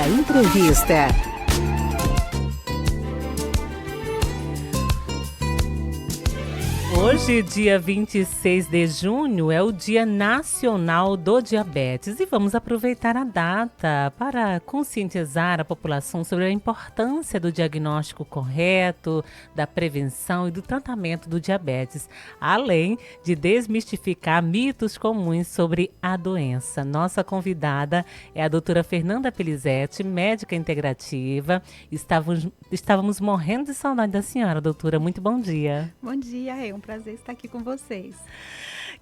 Hora Entrevista. Hoje, dia 26 de junho, é o Dia Nacional do Diabetes e vamos aproveitar a data para conscientizar a população sobre a importância do diagnóstico correto, da prevenção e do tratamento do diabetes, além de desmistificar mitos comuns sobre a doença. Nossa convidada é a doutora Fernanda Pelizetti, médica integrativa. Estávamos morrendo de saudade da senhora, doutora. Muito bom dia. Bom dia, é um prazer estar aqui com vocês.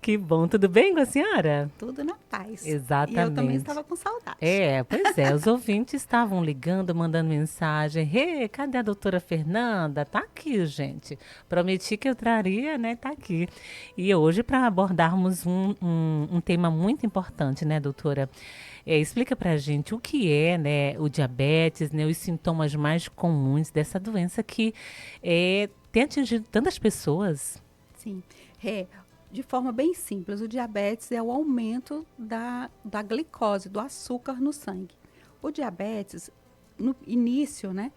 Que bom, tudo bem com a senhora? Tudo na paz. Exatamente. E eu também estava com saudade. Pois é, os ouvintes estavam ligando, mandando mensagem. Cadê a doutora Fernanda? Tá aqui, gente. Prometi que eu traria, né? Tá aqui. E hoje, para abordarmos um tema muito importante, né, doutora? Explica pra gente o que é, né, o diabetes, né, os sintomas mais comuns dessa doença que tem atingido tantas pessoas. Sim, de forma bem simples, o diabetes é o aumento da glicose, do açúcar no sangue. O diabetes, no início, né,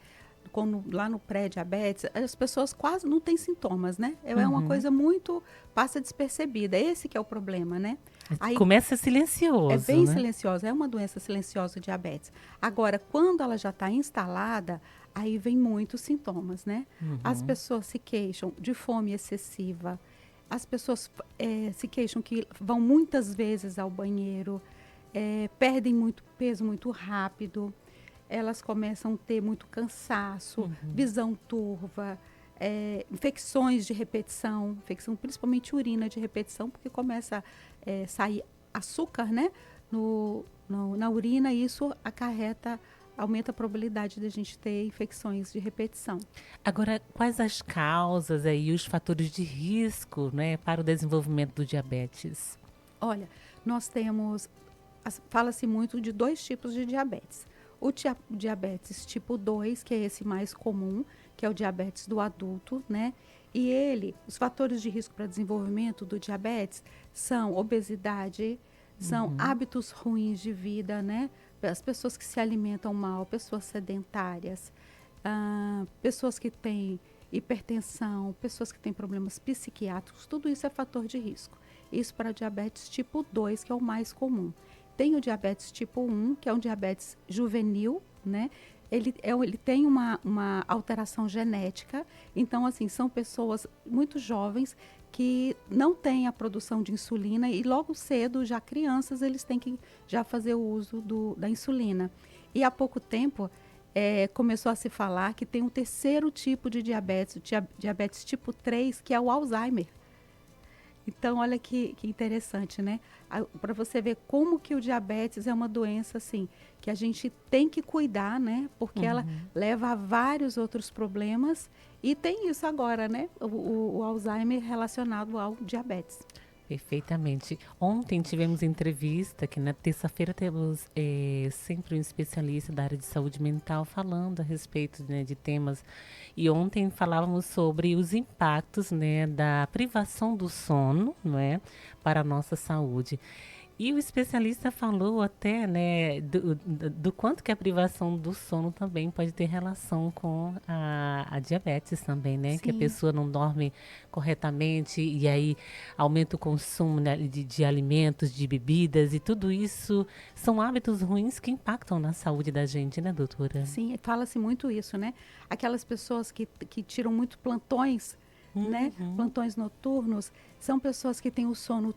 lá no pré-diabetes, as pessoas quase não têm sintomas, né? É uma coisa muito, passa despercebida. Esse que é o problema, né? Aí, começa silencioso, é bem né? silenciosa, é uma doença silenciosa, o diabetes. Agora, quando ela já está instalada, aí vem muitos sintomas, né? As pessoas se queixam de fome excessiva, as pessoas se queixam que vão muitas vezes ao banheiro, perdem muito peso muito rápido, elas começam a ter muito cansaço, visão turva, infecções de repetição, principalmente urina de repetição, porque começa a sair açúcar, né, na urina, e isso aumenta a probabilidade de a gente ter infecções de repetição. Agora, quais as causas e os fatores de risco, né, para o desenvolvimento do diabetes? Olha, nós temos, fala-se muito de 2 tipos de diabetes. O diabetes tipo 2, que é esse mais comum, que é o diabetes do adulto, né? E os fatores de risco para desenvolvimento do diabetes são obesidade, são hábitos ruins de vida, né? As pessoas que se alimentam mal, pessoas sedentárias, pessoas que têm hipertensão, pessoas que têm problemas psiquiátricos, tudo isso é fator de risco. Isso para diabetes tipo 2, que é o mais comum. Tem o diabetes tipo 1, que é um diabetes juvenil, né? Ele tem uma alteração genética. Então, assim, são pessoas muito jovens que não têm a produção de insulina e logo cedo, já crianças, eles têm que já fazer o uso da insulina. E há pouco tempo começou a se falar que tem um terceiro tipo de diabetes, diabetes tipo 3, que é o Alzheimer. Então, olha que interessante, né? Para você ver como que o diabetes é uma doença, assim, que a gente tem que cuidar, né? Porque ela leva a vários outros problemas. E tem isso agora, né? O Alzheimer relacionado ao diabetes. Perfeitamente. Ontem tivemos entrevista, que na terça-feira temos sempre um especialista da área de saúde mental falando a respeito, né, de temas. E ontem falávamos sobre os impactos, né, da privação do sono, não é, para a nossa saúde. E o especialista falou até, né, do quanto que a privação do sono também pode ter relação com a diabetes também, né? Sim. Que a pessoa não dorme corretamente e aí aumenta o consumo, né, de alimentos, de bebidas, e tudo isso são hábitos ruins que impactam na saúde da gente, né, doutora? Sim, fala-se muito isso, né? Aquelas pessoas que tiram muito plantões, né? Plantões noturnos, são pessoas que têm o sono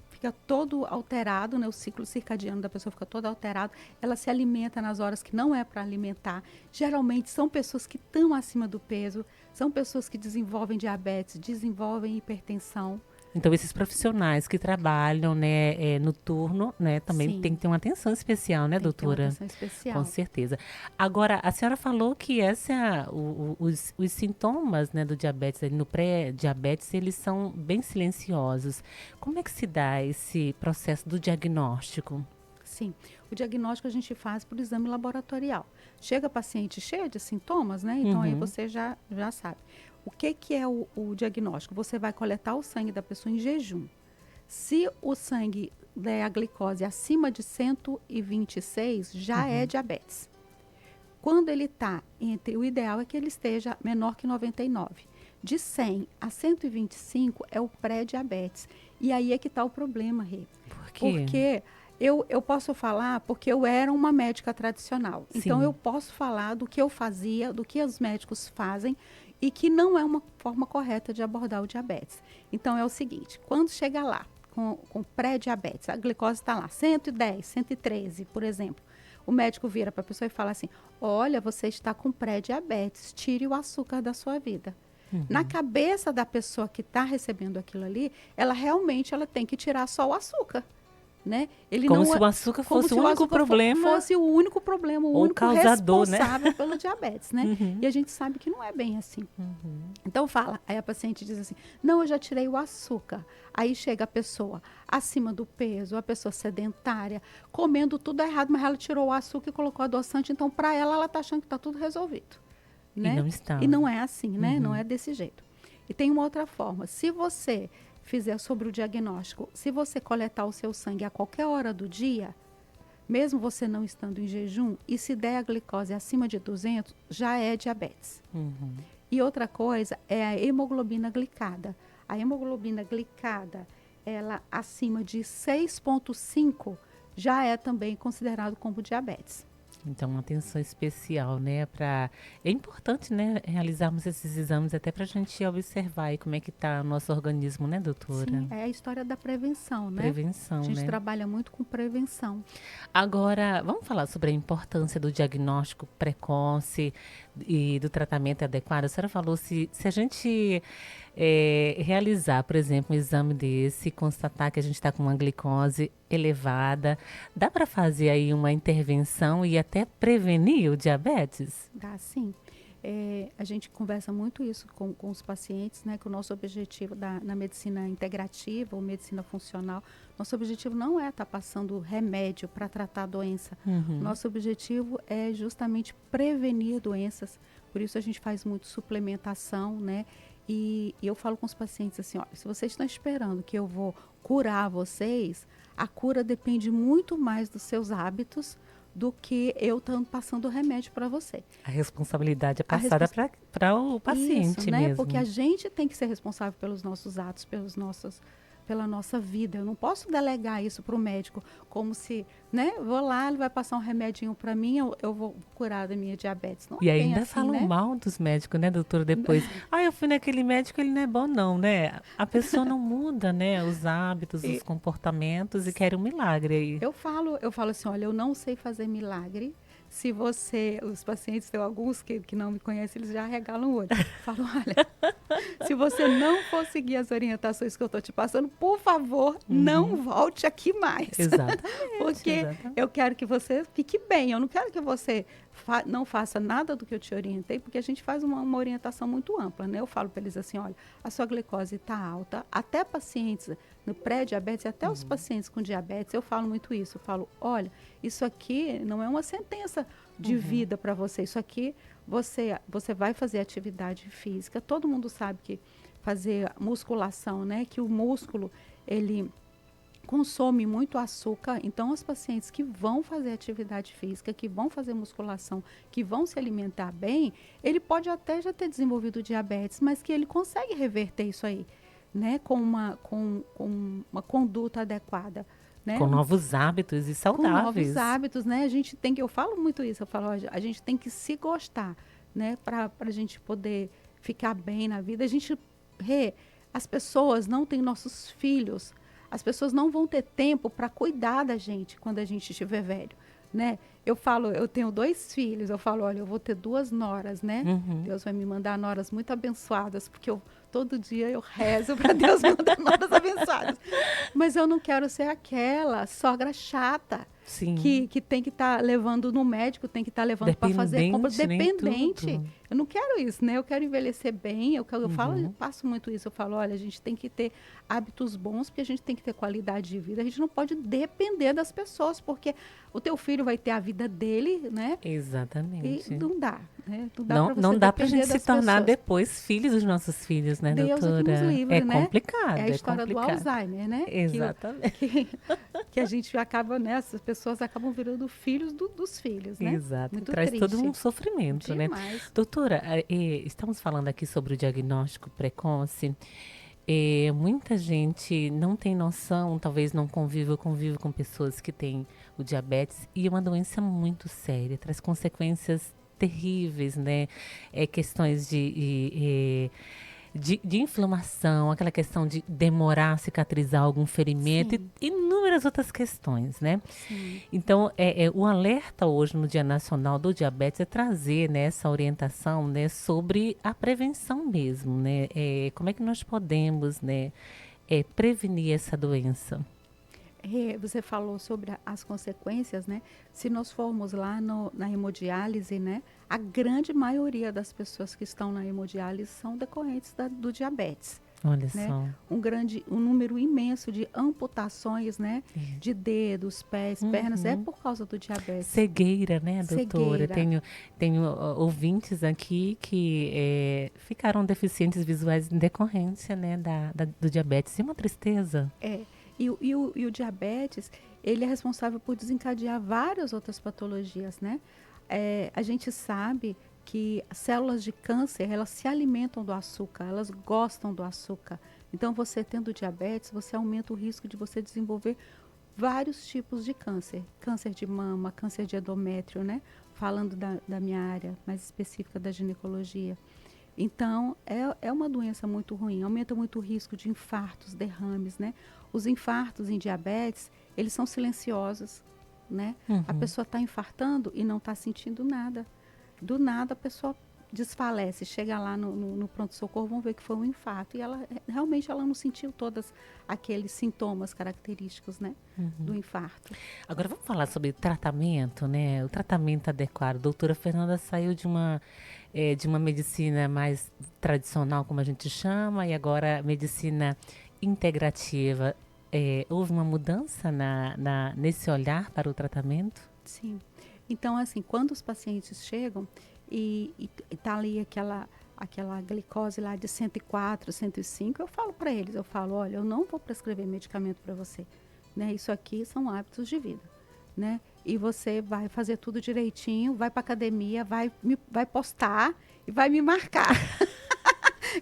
fica todo alterado, né? O ciclo circadiano da pessoa fica todo alterado. Ela se alimenta nas horas que não é para alimentar. Geralmente são pessoas que estão acima do peso, são pessoas que desenvolvem diabetes, desenvolvem hipertensão. Então, esses profissionais que trabalham, né, no turno, né, também Sim. tem que ter uma atenção especial, né, Tem que ter uma doutora? atenção especial. Com certeza. Agora, a senhora falou que os sintomas, né, do diabetes, no pré-diabetes, eles são bem silenciosos. Como é que se dá esse processo do diagnóstico? Sim, o diagnóstico a gente faz por exame laboratorial. Chega paciente cheia de sintomas, né? Então aí você já sabe. O que é o diagnóstico? Você vai coletar o sangue da pessoa em jejum. Se o sangue der a glicose acima de 126, já é diabetes. Quando ele está entre, o ideal é que ele esteja menor que 99. De 100 a 125 é o pré-diabetes. E aí é que está o problema, Rê. Por quê? Porque eu posso falar porque eu era uma médica tradicional. Sim. Então, eu posso falar do que eu fazia, do que os médicos fazem e que não é uma forma correta de abordar o diabetes. Então, é o seguinte, quando chega lá com pré-diabetes, a glicose está lá, 110, 113, por exemplo, o médico vira para a pessoa e fala assim, olha, você está com pré-diabetes, tire o açúcar da sua vida. Na cabeça da pessoa que está recebendo aquilo ali, ela realmente tem que tirar só o açúcar. Né? Ele Como não, se o açúcar como fosse se o único açúcar problema. Fosse o único problema, o ou único causador, né? responsável pelo diabetes, né? E a gente sabe que não é bem assim. Então aí a paciente diz assim, não, eu já tirei o açúcar. Aí chega a pessoa acima do peso, a pessoa sedentária, comendo tudo errado, mas ela tirou o açúcar e colocou adoçante, então para ela está achando que está tudo resolvido. Né? E não está. E não é assim, né? Não é desse jeito. E tem uma outra forma, se você fizer sobre o diagnóstico, se você coletar o seu sangue a qualquer hora do dia, mesmo você não estando em jejum, e se der a glicose acima de 200, já é diabetes. E outra coisa é a hemoglobina glicada. A hemoglobina glicada, ela acima de 6,5, já é também considerado como diabetes. Então, uma atenção especial, né? É importante, né, realizarmos esses exames até para a gente observar aí como é que está o nosso organismo, né, doutora? Sim, é a história da prevenção, né? Prevenção, A gente né? trabalha muito com prevenção. Agora, vamos falar sobre a importância do diagnóstico precoce e do tratamento adequado. A senhora falou se a gente realizar, por exemplo, um exame desse, constatar que a gente está com uma glicose elevada, dá para fazer aí uma intervenção e até prevenir o diabetes? Dá sim. A gente conversa muito isso com os pacientes, né? Que o nosso objetivo na medicina integrativa ou medicina funcional, nosso objetivo não é estar passando remédio para tratar a doença. Nosso objetivo é justamente prevenir doenças. Por isso a gente faz muito suplementação, né? E eu falo com os pacientes assim, olha, se vocês estão esperando que eu vou curar vocês, a cura depende muito mais dos seus hábitos do que eu estando passando o remédio para você. A responsabilidade é passada para o paciente isso, né? mesmo. Porque a gente tem que ser responsável pelos nossos atos, pela nossa vida. Eu não posso delegar isso para o médico, como se, né? Vou lá, ele vai passar um remedinho para mim, eu vou curar da minha diabetes. Não E é bem ainda assim, falam né? mal dos médicos, né, doutora, depois. Eu fui naquele médico, ele não é bom não, né? A pessoa não muda, né, os hábitos, os comportamentos e quer um milagre aí. Eu falo assim, olha, eu não sei fazer milagre. Se os pacientes, tem alguns que não me conhecem, eles já arregalam o olho. Falo, olha, se você não for seguir as orientações que eu estou te passando, por favor, não volte aqui mais. Exatamente. Porque eu quero que você fique bem. Eu não quero que você não faça nada do que eu te orientei, porque a gente faz uma orientação muito ampla, né? Eu falo para eles assim, olha, a sua glicose está alta, até pacientes no pré-diabetes, até os pacientes com diabetes, eu falo muito isso. Eu falo, olha, isso aqui não é uma sentença de vida para você. Isso aqui, você vai fazer atividade física. Todo mundo sabe que fazer musculação, né? Que o músculo, ele consome muito açúcar. Então, os pacientes que vão fazer atividade física, que vão fazer musculação, que vão se alimentar bem, ele pode até já ter desenvolvido diabetes, mas que ele consegue reverter isso aí, né? Com uma conduta adequada. Né? Com novos hábitos e saudáveis. Com novos hábitos, né? Eu falo muito isso, eu falo, a gente tem que se gostar, né? Para a gente poder ficar bem na vida. As pessoas não têm nossos filhos, as pessoas não vão ter tempo para cuidar da gente quando a gente estiver velho, né? Eu falo, eu tenho 2 filhos, eu falo, olha, eu vou ter 2 noras, né? Deus vai me mandar noras muito abençoadas, porque todo dia eu rezo para Deus mandar noras abençoadas. Mas eu não quero ser aquela sogra chata Sim. Que tem que estar levando no médico, tem que estar levando para fazer compras. Dependente. Tudo. Eu não quero isso, né? Eu quero envelhecer bem. Eu falo, eu passo muito isso. Eu falo, olha, a gente tem que ter hábitos bons, porque a gente tem que ter qualidade de vida. A gente não pode depender das pessoas, porque o teu filho vai ter a vida dele, né? Exatamente. E não dá, né? Não dá pra gente se tornar pessoas. depois filhos dos nossos filhos, né, Deus doutora? é que nos livre, né? Complicado, É a história do complicado. Alzheimer, né? Exatamente. Que a gente acaba, né? As pessoas acabam virando filhos dos filhos, né? Exato. Muito Traz triste. todo um sofrimento, Demais. né? Doutora, estamos falando aqui sobre o diagnóstico precoce. Muita gente não tem noção, talvez não convive com pessoas que têm o diabetes, e é uma doença muito séria, traz consequências terríveis, né? Questões de inflamação, aquela questão de demorar a cicatrizar algum ferimento e inúmeras outras questões, né? Sim. Então, o alerta hoje no Dia Nacional do Diabetes é trazer, né, essa orientação, né, sobre a prevenção mesmo, né? Como é que nós podemos, né, prevenir essa doença? Você falou sobre as consequências, né? Se nós formos lá na hemodiálise, né? A grande maioria das pessoas que estão na hemodiálise são decorrentes do diabetes. Olha Né? só. Um número imenso de amputações, né? De dedos, pés, pernas, é por causa do diabetes. Cegueira, né, doutora? Cegueira. Tenho ouvintes aqui que ficaram deficientes visuais em decorrência, né, do diabetes. E uma tristeza. E o diabetes, ele é responsável por desencadear várias outras patologias, né? A gente sabe que as células de câncer, elas se alimentam do açúcar, elas gostam do açúcar. Então, você tendo diabetes, você aumenta o risco de você desenvolver vários tipos de câncer. Câncer de mama, câncer de endométrio, né? Falando da minha área mais específica da ginecologia. Então, é uma doença muito ruim, aumenta muito o risco de infartos, derrames, né? Os infartos em diabetes, eles são silenciosos, né? A pessoa está infartando e não está sentindo nada. Do nada, a pessoa desfalece, chega lá no pronto-socorro, vão ver que foi um infarto. E realmente ela não sentiu todos aqueles sintomas característicos, né? Do infarto. Agora, vamos falar sobre tratamento, né? O tratamento adequado. A doutora Fernanda saiu de uma medicina mais tradicional, como a gente chama, e agora medicina integrativa. Houve uma mudança nesse olhar para o tratamento? Sim. Então, assim, quando os pacientes chegam e tá ali aquela glicose lá de 104, 105, eu falo para eles, olha, eu não vou prescrever medicamento para você, né? Isso aqui são hábitos de vida, né? E você vai fazer tudo direitinho, vai para academia, vai postar e vai me marcar.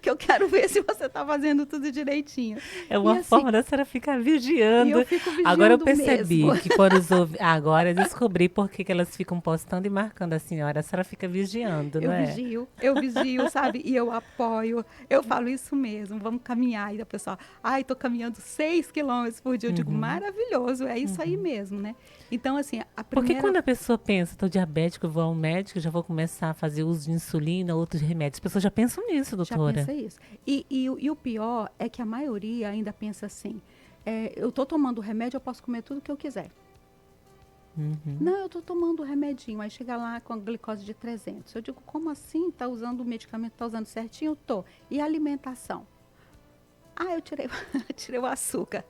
Que eu quero ver se você está fazendo tudo direitinho. É uma forma da senhora ficar vigiando. E eu fico vigiando. Agora eu percebi mesmo. que quando agora eu descobri por que elas ficam postando e marcando a senhora fica vigiando, não é? Eu vigio, sabe? E eu apoio. Eu falo isso mesmo, vamos caminhar. E a pessoa, tô caminhando 6 quilômetros por dia. Eu digo, maravilhoso, é isso aí mesmo, né? Então, assim, Porque quando a pessoa pensa, estou diabético, eu vou ao médico, já vou começar a fazer uso de insulina, outros remédios. As pessoas já pensam nisso, doutora. Já pensa isso. E o pior é que a maioria ainda pensa assim, eu estou tomando remédio, eu posso comer tudo que eu quiser. Não, eu estou tomando remedinho. Aí chega lá com a glicose de 300. Eu digo, como assim? Está usando o medicamento, está usando certinho? Eu tô. E a alimentação? Eu tirei o açúcar.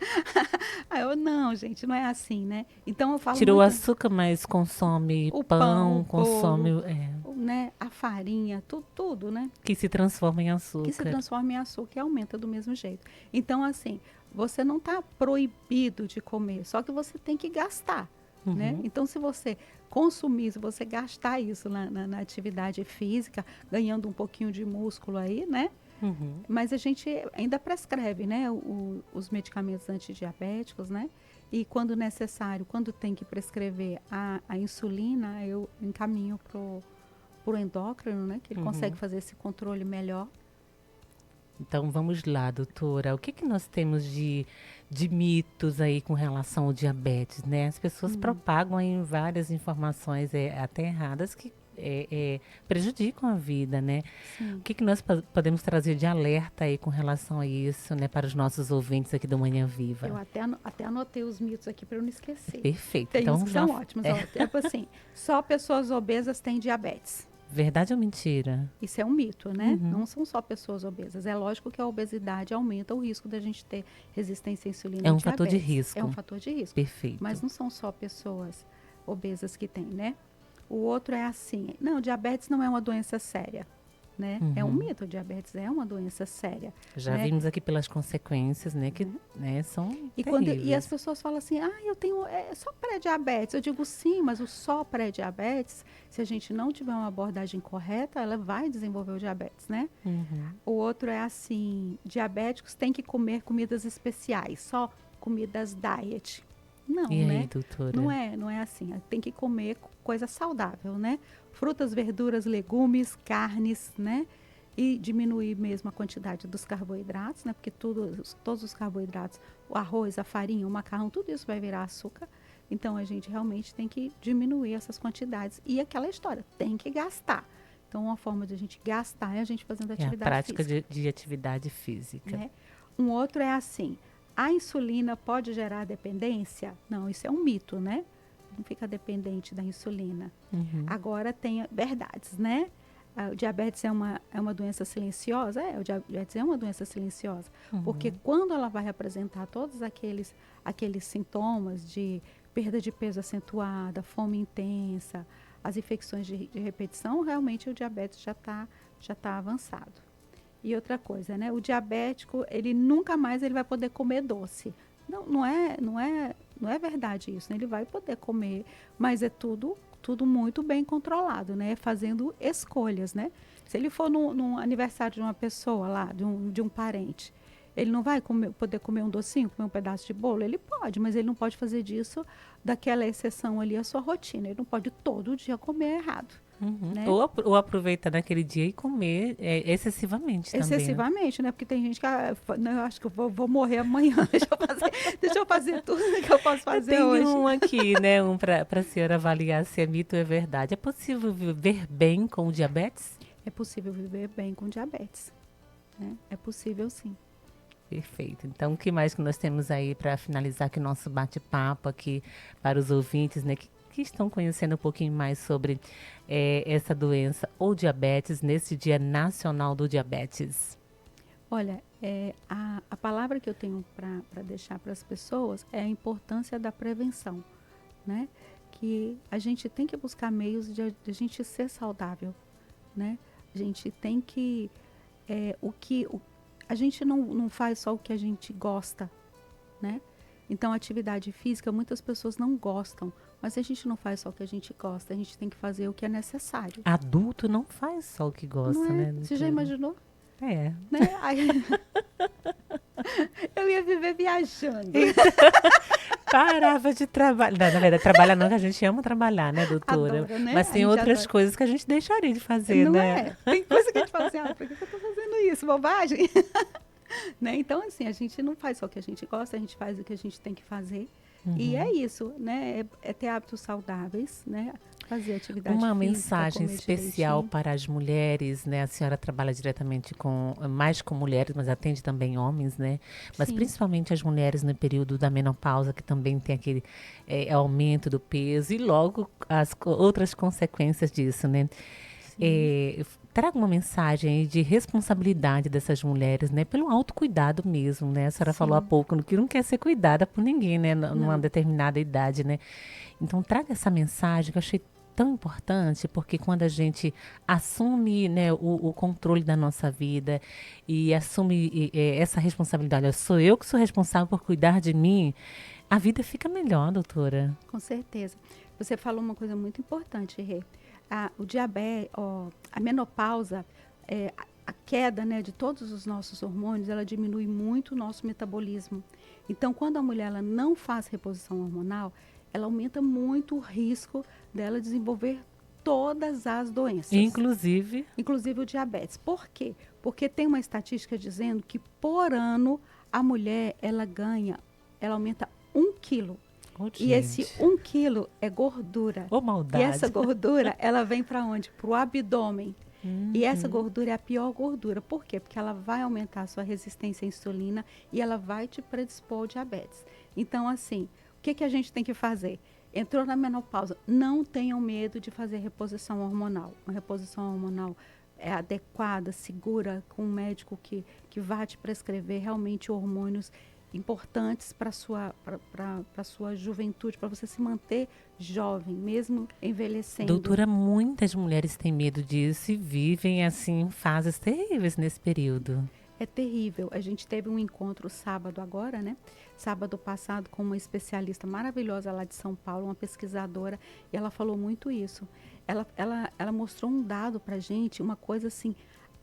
Não, gente, não é assim, né? Então eu falo Tirou o muito, açúcar, mas consome o pão, consome... né? A farinha, tudo, né? Que se transforma em açúcar. Que se transforma em açúcar e aumenta do mesmo jeito. Então, assim, você não está proibido de comer, só que você tem que gastar, né? Então, se você consumir, se você gastar isso na atividade física, ganhando um pouquinho de músculo aí, né? Mas a gente ainda prescreve, né, os medicamentos antidiabéticos, né? E quando necessário, quando tem que prescrever a insulina, eu encaminho pro endócrino, né? Que ele consegue fazer esse controle melhor. Então vamos lá, doutora. O que nós temos de mitos aí com relação ao diabetes, né? As pessoas propagam aí várias informações até erradas que prejudicam a vida, né? Sim. O que nós podemos trazer de alerta aí com relação a isso, né, para os nossos ouvintes aqui do Manhã Viva? Eu até anotei os mitos aqui para eu não esquecer. Perfeito. Tem Então uns que vamos lá. são ótimos. Ó, tipo assim, só pessoas obesas têm diabetes. Verdade ou mentira? Isso é um mito, né? Não são só pessoas obesas. É lógico que a obesidade aumenta o risco da gente ter resistência à insulina É e um fator de diabetes. risco. É um fator de risco. Perfeito. Mas não são só pessoas obesas que têm, né? O outro é assim, não, diabetes não é uma doença séria, né? É um mito, diabetes é uma doença séria. Já né? vimos aqui pelas consequências, né, que né, são E, terríveis. e as pessoas falam assim, eu tenho só pré-diabetes. Eu digo sim, mas o só pré-diabetes, se a gente não tiver uma abordagem correta, ela vai desenvolver o diabetes, né? O outro é assim, diabéticos têm que comer comidas especiais, só comidas diet. Não, E né? aí, doutora? Não é assim. Tem que comer coisa saudável, né? Frutas, verduras, legumes, carnes, né? E diminuir mesmo a quantidade dos carboidratos, né? Porque todos os carboidratos, o arroz, a farinha, o macarrão, tudo isso vai virar açúcar. Então a gente realmente tem que diminuir essas quantidades. E aquela história, tem que gastar. Então uma forma de a gente gastar é a gente fazendo atividade a prática física. de atividade física. Né? Um outro é assim, a insulina pode gerar dependência? Não, isso é um mito, né? Não fica dependente da insulina. Agora tem verdades, né? O diabetes é uma doença silenciosa? O diabetes é uma doença silenciosa. Porque quando ela vai apresentar todos aqueles sintomas de perda de peso acentuada, fome intensa, as infecções de repetição, realmente o diabetes já tá avançado. E outra coisa, né? O diabético, ele nunca mais ele vai poder comer doce. Não é verdade isso, né? Ele vai poder comer, mas é tudo muito bem controlado, né? Fazendo escolhas, né? Se ele for num aniversário de uma pessoa lá, de um parente, ele não vai poder comer um docinho, comer um pedaço de bolo? Ele pode, mas ele não pode fazer disso, daquela exceção ali, a sua rotina. Ele não pode todo dia comer errado. Né? Ou aproveitar naquele dia e comer excessivamente também. Excessivamente, né? Porque tem gente que eu acho que eu vou morrer amanhã. Deixa eu fazer tudo que eu posso fazer hoje. Tem um aqui, né? Para a senhora avaliar se é mito ou é verdade. É possível viver bem com o diabetes? É possível viver bem com diabetes. Né? É possível, sim. Perfeito. Então, o que mais que nós temos aí para finalizar aqui o nosso bate-papo aqui para os ouvintes, né? Que estão conhecendo um pouquinho mais sobre essa doença ou diabetes nesse Dia Nacional do Diabetes? Olha, a palavra que eu tenho para deixar para as pessoas é a importância da prevenção, né? Que a gente tem que buscar meios de a gente ser saudável, né? A gente tem que a gente não faz só o que a gente gosta, né? Então, a atividade física, muitas pessoas não gostam, mas a gente não faz só o que a gente gosta, a gente tem que fazer o que é necessário. Adulto não faz só o que gosta, não é? né? Você já imaginou? É. Né? Aí, eu ia viver viajando. Parava de trabalhar. Na verdade, trabalhar não, que a gente ama trabalhar, né, doutora? Adora, né? Mas tem outras coisas que a gente deixaria de fazer, não né? É? Tem coisa que a gente fala assim, por que eu tô fazendo isso? Bobagem? Né? Então, assim, a gente não faz só o que a gente gosta, a gente faz o que a gente tem que fazer. E é isso, né? É ter hábitos saudáveis, né? Fazer atividade Uma física, mensagem comer especial direitinho. para as mulheres, né? A senhora trabalha diretamente mais com mulheres, mas atende também homens, né? Mas Sim. principalmente as mulheres no período da menopausa, que também tem aquele aumento do peso e logo as outras consequências disso, né? Traga uma mensagem aí de responsabilidade dessas mulheres, né? Pelo autocuidado mesmo, né? A senhora falou há pouco que não quer ser cuidada por ninguém, né? Numa determinada idade, né? Então, traga essa mensagem que eu achei tão importante, porque quando a gente assume, né, o controle da nossa vida e assume essa responsabilidade, sou eu que sou responsável por cuidar de mim, a vida fica melhor, doutora. Com certeza. Você falou uma coisa muito importante, Rê. O diabetes, a menopausa, a queda, né, de todos os nossos hormônios, ela diminui muito o nosso metabolismo. Então, quando a mulher ela não faz reposição hormonal, ela aumenta muito o risco dela desenvolver todas as doenças. Inclusive o diabetes. Por quê? Porque tem uma estatística dizendo que por ano a mulher ela aumenta 1 quilo. Oh, E esse gente. 1 quilo é gordura. Ô, E maldade. essa gordura, ela vem para onde? Para o abdômen. E essa Uhum. gordura é a pior gordura. Por quê? Porque ela vai aumentar a sua resistência à insulina e ela vai te predispor ao diabetes. Então, assim, o que, que a gente tem que fazer? Entrou na menopausa, não tenham medo de fazer reposição hormonal. Uma reposição hormonal é adequada, segura, com um médico que vai te prescrever realmente hormônios importantes para a sua juventude, para você se manter jovem, mesmo envelhecendo. Doutora, muitas mulheres têm medo disso e vivem assim em fases terríveis nesse período. É terrível. A gente teve um encontro sábado agora, né? Sábado passado com uma especialista maravilhosa lá de São Paulo, uma pesquisadora, e ela falou muito isso. Ela mostrou um dado para gente, uma coisa assim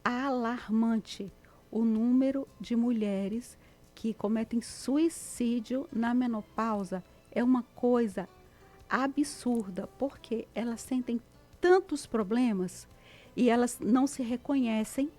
alarmante. O número de mulheres que cometem suicídio na menopausa é uma coisa absurda, porque elas sentem tantos problemas e elas não se reconhecem.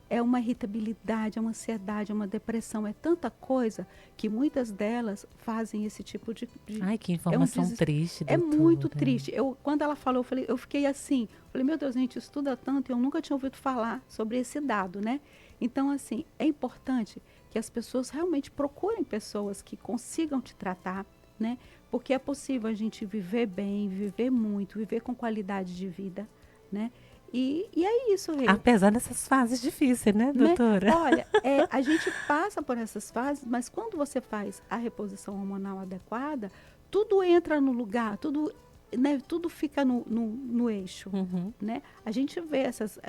É uma irritabilidade, é uma ansiedade, é uma depressão, é tanta coisa que muitas delas fazem esse tipo de Ai, que informação desespero. triste, É muito doutora. triste. Quando ela falou, eu fiquei assim, falei, meu Deus, a gente estuda tanto e eu nunca tinha ouvido falar sobre esse dado, né? Então, assim, é importante que as pessoas realmente procurem pessoas que consigam te tratar, né? Porque é possível a gente viver bem, viver muito, viver com qualidade de vida, né? E é isso, Rei. Apesar dessas fases difíceis, né, Né? doutora? Olha, a gente passa por essas fases, mas quando você faz a reposição hormonal adequada, tudo entra no lugar, tudo, né, tudo fica no eixo. Uhum. Né? A gente vê essas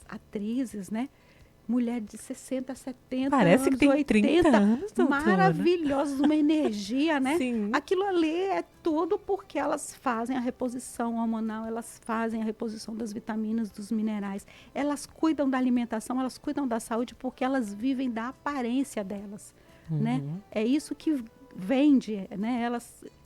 atrizes, né? Mulher de 60, 70 Parece que anos, tem 80, 30 anos, doutora. maravilhosas, uma energia, né? Sim. Aquilo ali é tudo porque elas fazem a reposição hormonal, elas fazem a reposição das vitaminas, dos minerais. Elas cuidam da alimentação, elas cuidam da saúde porque elas vivem da aparência delas, né? É isso que vende, né?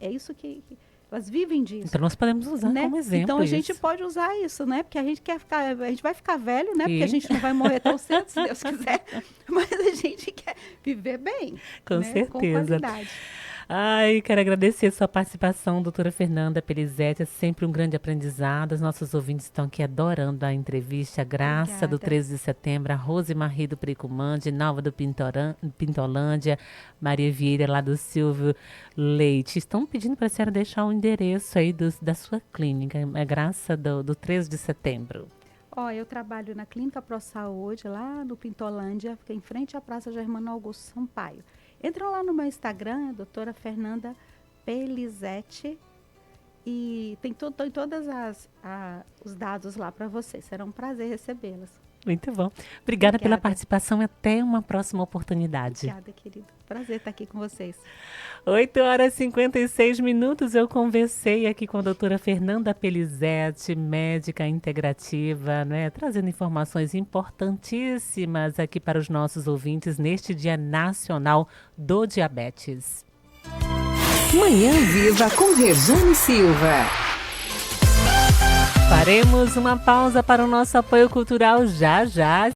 É isso que elas vivem disso. Então nós podemos usar Né? como exemplo Então a gente isso. pode usar isso, né? Porque a gente vai ficar velho, né? Porque a E- gente não vai morrer tão cedo, se Deus quiser. Mas a gente quer viver bem, Com né? certeza. Com qualidade. Ai, quero agradecer a sua participação, doutora Fernanda Pelizete. É sempre um grande aprendizado. Os nossos ouvintes estão aqui adorando a entrevista. A Graça, do Obrigada. 13 de setembro, a Rose Marie do Precumande, Nalva do Pintolândia, Maria Vieira, lá do Silvio Leite. Estão pedindo para a senhora deixar o endereço aí da sua clínica. É Graça do 13 de setembro. Ó, eu trabalho na Clínica Pro Saúde, lá no Pintolândia, fica em frente à Praça Germano Augusto Sampaio. Entra lá no meu Instagram, é doutora Fernanda Pelizete, e tem todas os dados lá para vocês. Será um prazer recebê-las. Muito bom. Obrigada pela Obrigada. participação e até uma próxima oportunidade. Obrigada, querido. Prazer estar aqui com vocês. 8h56, eu conversei aqui com a doutora Fernanda Pelizete, médica integrativa, né, trazendo informações importantíssimas aqui para os nossos ouvintes neste Dia Nacional do Diabetes. Manhã Viva com Rejane Silva. Faremos uma pausa para o nosso apoio cultural já já.